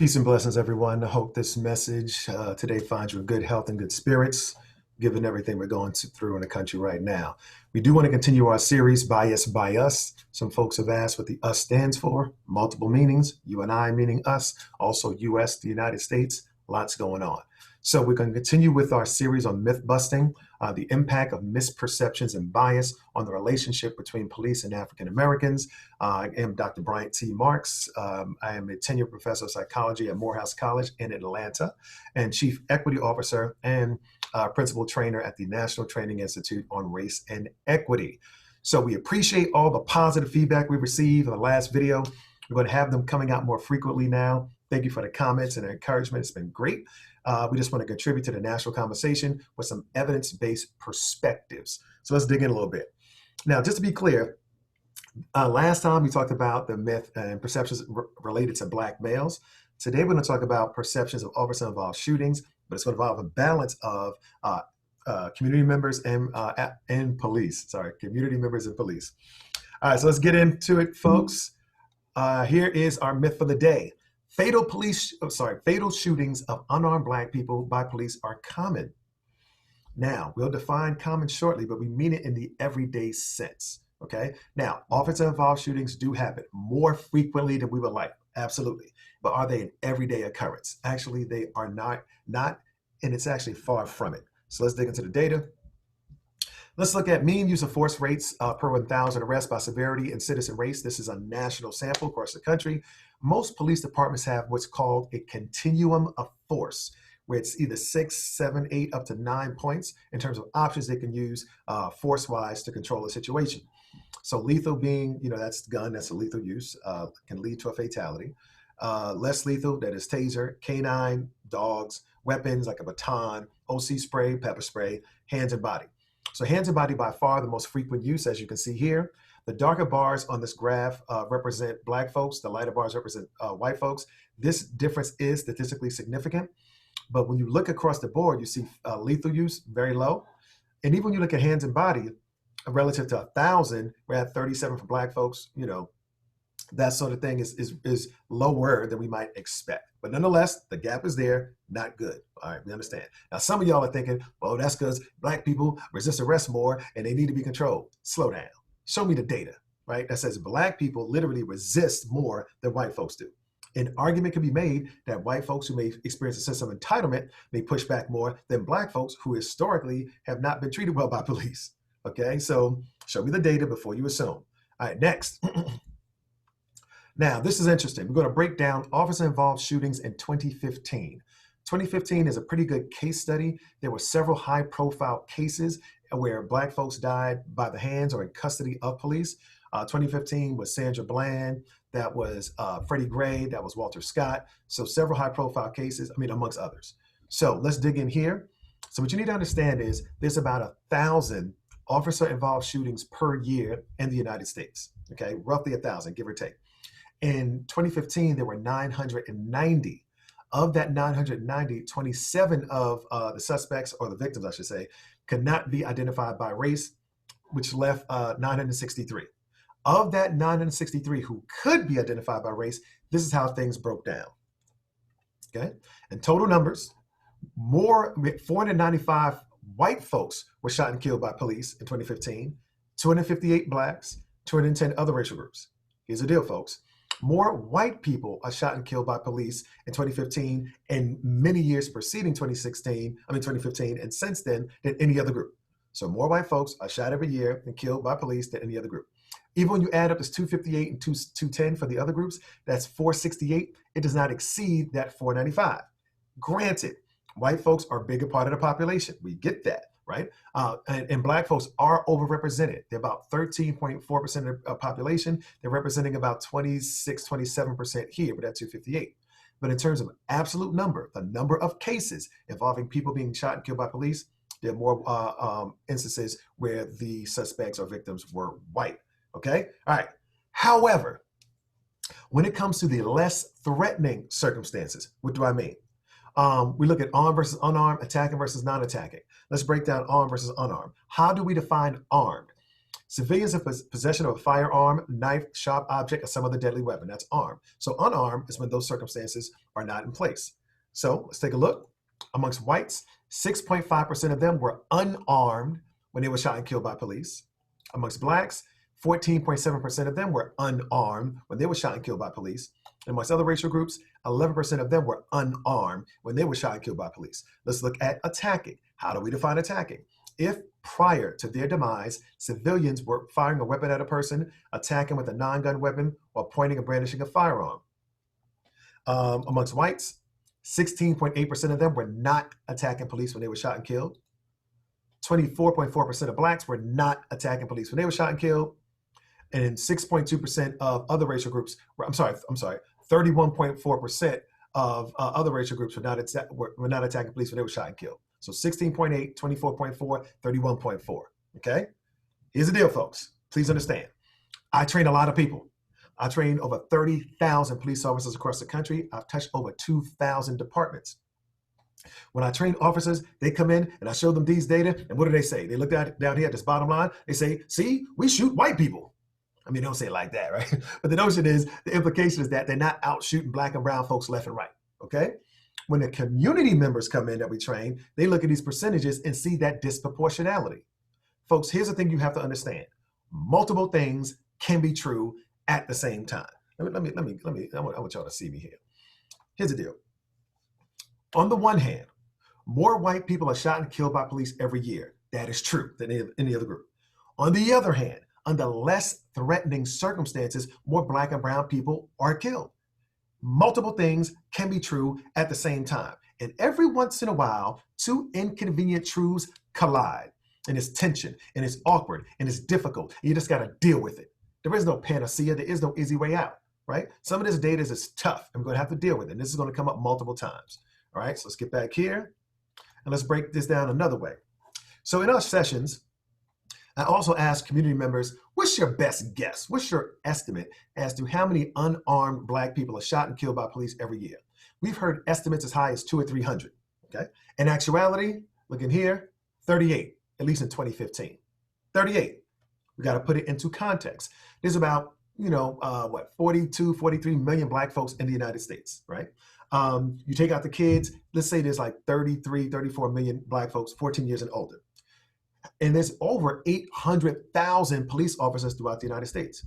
Peace and blessings, everyone. I hope this message today finds you in good health and good spirits, given everything we're going through in the country right now. We do want to continue our series, Bias by Us. Some folks have asked what the us stands for, multiple meanings, you and I meaning us, also US, the United States, lots going on. So we're going to continue with our series on myth busting, the impact of misperceptions and bias on the relationship between police and African Americans. I am Dr. Bryant T. Marks. I am a tenured professor of psychology at Morehouse College in Atlanta and chief equity officer and principal trainer at the National Training Institute on Race and Equity. So we appreciate all the positive feedback we received in the last video. We're going to have them coming out more frequently now. Thank you for the comments and the encouragement. It's been great. We just want to contribute to the national conversation with some evidence-based perspectives. So let's dig in a little bit. Now, just to be clear, last time we talked about the myth and perceptions related to Black males. Today, we're going to talk about perceptions of officer-involved shootings, but it's going to involve a balance of community members and police. Sorry, community members and police. All right, so let's get into it, folks. Here is our myth for the day. Fatal shootings of unarmed Black people by police are common. Now, we'll define common shortly, but we mean it in the everyday sense, okay? Now, officer-involved shootings do happen more frequently than we would like, absolutely. But are they an everyday occurrence? Actually, they are not, and it's actually far from it. So let's dig into the data. Let's look at mean use of force rates per 1,000 arrests by severity and citizen race. This is a national sample across the country. Most police departments have what's called a continuum of force, where it's either 6, 7, 8, up to 9 points in terms of options they can use force-wise to control a situation. So lethal being, that's gun, that's a lethal use, can lead to a fatality. Less lethal, that is taser, canine, dogs, weapons like a baton, OC spray, pepper spray, hands and body. So hands and body by far the most frequent use, as you can see here. The darker bars on this graph represent Black folks. The lighter bars represent white folks. This difference is statistically significant. But when you look across the board, you see lethal use very low. And even when you look at hands and body, relative to 1,000, we're at 37 for Black folks. That sort of thing is lower than we might expect. But nonetheless, the gap is there, not good. All right, we understand. Now, some of y'all are thinking, well, that's because Black people resist arrest more and they need to be controlled. Slow down. Show me the data, right? That says Black people literally resist more than white folks do. An argument can be made that white folks who may experience a sense of entitlement may push back more than Black folks who historically have not been treated well by police. Okay, so show me the data before you assume. All right, next. Now, this is interesting. We're going to break down officer-involved shootings in 2015. 2015 is a pretty good case study. There were several high-profile cases where Black folks died by the hands or in custody of police. 2015 was Sandra Bland. That was Freddie Gray. That was Walter Scott. So several high-profile cases, amongst others. So let's dig in here. So what you need to understand is there's about 1,000 officer-involved shootings per year in the United States. Okay, roughly 1,000, give or take. In 2015, there were 990. Of that 990, 27 of the suspects, or the victims, I should say, could not be identified by race, which left 963. Of that 963 who could be identified by race, this is how things broke down. Okay, in total numbers, 495 white folks were shot and killed by police in 2015, 258 Blacks, 210 other racial groups. Here's the deal, folks. More white people are shot and killed by police in 2015 and many years preceding 2015, and since then than any other group. So more white folks are shot every year and killed by police than any other group. Even when you add up this 258 and 210 for the other groups, that's 468. It does not exceed that 495. Granted, white folks are a bigger part of the population. We get that, right? And Black folks are overrepresented. They're about 13.4% of the population. They're representing about 26, 27% here with that 258. But in terms of absolute number, the number of cases involving people being shot and killed by police, there are more instances where the suspects or victims were white, okay? All right, however, when it comes to the less threatening circumstances, what do I mean? We look at armed versus unarmed, attacking versus non-attacking. Let's break down armed versus unarmed. How do we define armed? Civilians in possession of a firearm, knife, sharp object, or some other deadly weapon. That's armed. So unarmed is when those circumstances are not in place. So let's take a look. Amongst whites, 6.5% of them were unarmed when they were shot and killed by police. Amongst blacks, 14.7% of them were unarmed when they were shot and killed by police. And amongst other racial groups, 11% of them were unarmed when they were shot and killed by police. Let's look at attacking. How do we define attacking? If prior to their demise, civilians were firing a weapon at a person, attacking with a non-gun weapon, or pointing and brandishing a firearm. Amongst whites, 16.8% of them were not attacking police when they were shot and killed. 24.4% of blacks were not attacking police when they were shot and killed. And 6.2% of other racial groups were, 31.4% of other racial groups were not attacking police when they were shot and killed. So 16.8, 24.4, 31.4. Okay? Here's the deal, folks. Please understand. I train a lot of people. I train over 30,000 police officers across the country. I've touched over 2,000 departments. When I train officers, they come in and I show them these data, and what do they say? They look down here at this bottom line. They say, see, we shoot white people. I mean, they don't say it like that, right? But the notion is, the implication is that they're not out shooting black and brown folks left and right, okay? When the community members come in that we train, they look at these percentages and see that disproportionality. Folks, here's the thing you have to understand. Multiple things can be true at the same time. I want y'all to see me here. Here's the deal. On the one hand, more white people are shot and killed by police every year. That is true than any other group. On the other hand, under less threatening circumstances, more black and brown people are killed. Multiple things can be true at the same time. And every once in a while, two inconvenient truths collide. And it's tension, and it's awkward, and it's difficult. And you just got to deal with it. There is no panacea. There is no easy way out, right? Some of this data is tough, and we're going to have to deal with it. And this is going to come up multiple times. All right, so let's get back here, and let's break this down another way. So in our sessions, I also ask community members, what's your best guess? What's your estimate as to how many unarmed black people are shot and killed by police every year? We've heard estimates as high as 200 or 300, okay? In actuality, look in here, 38, at least in 2015. 38. We got to put it into context. There's about, 42, 43 million black folks in the United States, right? You take out the kids, let's say there's like 33, 34 million black folks, 14 years and older. And there's over 800,000 police officers throughout the United States.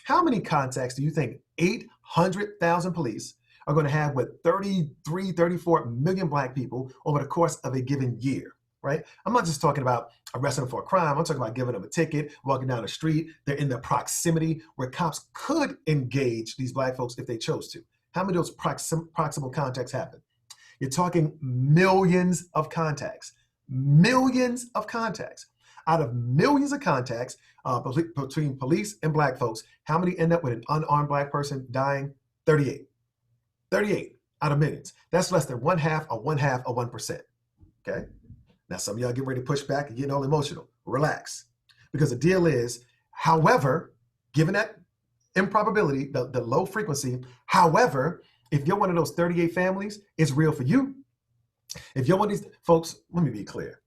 How many contacts do you think 800,000 police are going to have with 33, 34 million black people over the course of a given year, right? I'm not just talking about arresting them for a crime. I'm talking about giving them a ticket, walking down the street. They're in the proximity where cops could engage these black folks if they chose to. How many of those proximal contacts happen? You're talking millions of contacts. Millions of contacts. Out of millions of contacts between police and black folks, how many end up with an unarmed black person dying? 38. 38 out of millions. That's less than 1/2 of 1%. Okay? Now, some of y'all get ready to push back and getting all emotional. Relax. Because the deal is, however, given that improbability, the low frequency, however, if you're one of those 38 families, it's real for you. If you're one of these folks, let me be clear.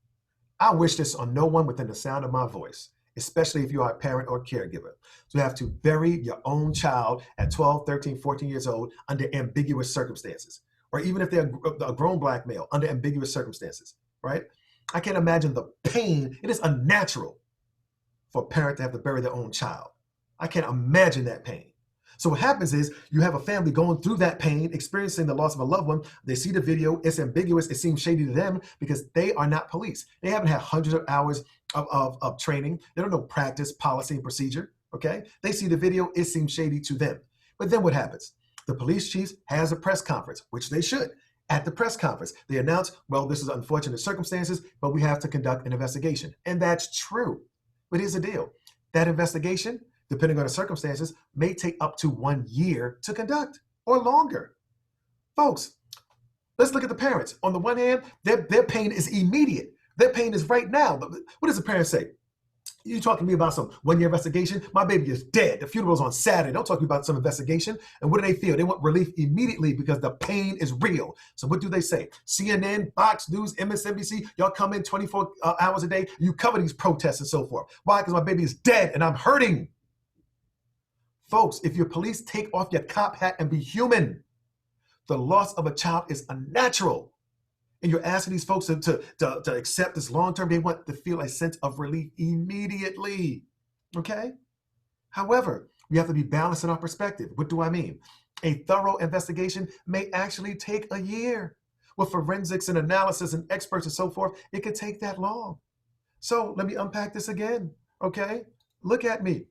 I wish this on no one within the sound of my voice, especially if you are a parent or caregiver, to have to bury your own child at 12, 13, 14 years old under ambiguous circumstances, or even if they're a grown black male under ambiguous circumstances, right? I can't imagine the pain. It is unnatural for a parent to have to bury their own child. I can't imagine that pain. So what happens is you have a family going through that pain, experiencing the loss of a loved one. They see the video. It's ambiguous. It seems shady to them because they are not police. They haven't had hundreds of hours of training. They don't know practice, policy, and procedure, okay? They see the video. It seems shady to them. But then what happens? The police chief has a press conference, which they should. At the press conference, they announce, well, this is unfortunate circumstances, but we have to conduct an investigation. And that's true. But here's the deal. That investigation, depending on the circumstances, may take up to 1 year to conduct or longer. Folks, let's look at the parents. On the one hand, their pain is immediate. Their pain is right now. What does the parent say? You talking to me about some 1 year investigation? My baby is dead. The funeral's on Saturday. Don't talk to me about some investigation. And what do they feel? They want relief immediately because the pain is real. So what do they say? CNN, Fox News, MSNBC, y'all come in 24 hours a day. You cover these protests and so forth. Why? Because my baby is dead and I'm hurting. Folks, if your police, take off your cop hat and be human. The loss of a child is unnatural. And you're asking these folks to accept this long-term. They want to feel a sense of relief immediately, okay? However, we have to be balanced in our perspective. What do I mean? A thorough investigation may actually take a year. With forensics and analysis and experts and so forth, it could take that long. So let me unpack this again, okay? Look at me.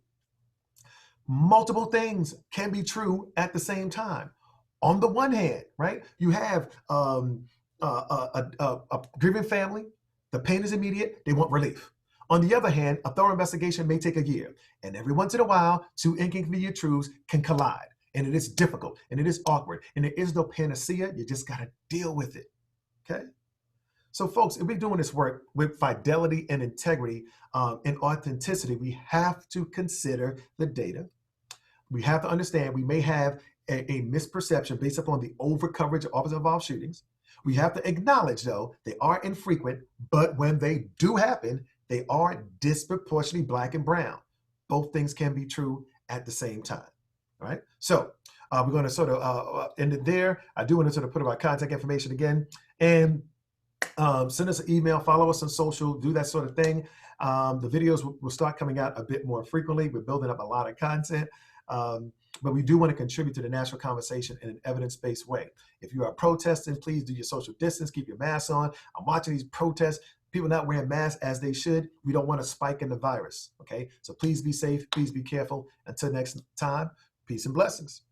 Multiple things can be true at the same time. On the one hand, right, you have a grieving family, the pain is immediate, they want relief. On the other hand, a thorough investigation may take a year, and every once in a while, two inconvenient truths can collide, and it is difficult, and it is awkward, and there is no panacea. You just got to deal with it, okay? So folks, if we're doing this work with fidelity and integrity and authenticity, we have to consider the data. We have to understand we may have a misperception based upon the over coverage of officer-involved shootings. We have to acknowledge, though, they are infrequent, but when they do happen, they are disproportionately Black and brown. Both things can be true at the same time, all right? So we're going to sort of end it there. I do want to sort of put our contact information again, and send us an email, follow us on social, do that sort of thing. The videos will start coming out a bit more frequently. We're building up a lot of content. But we do want to contribute to the national conversation in an evidence-based way. If you are protesting, please do your social distance, keep your mask on. I'm watching these protests, people not wearing masks as they should. We don't want a spike in the virus, okay? So please be safe, please be careful. Until next time, peace and blessings.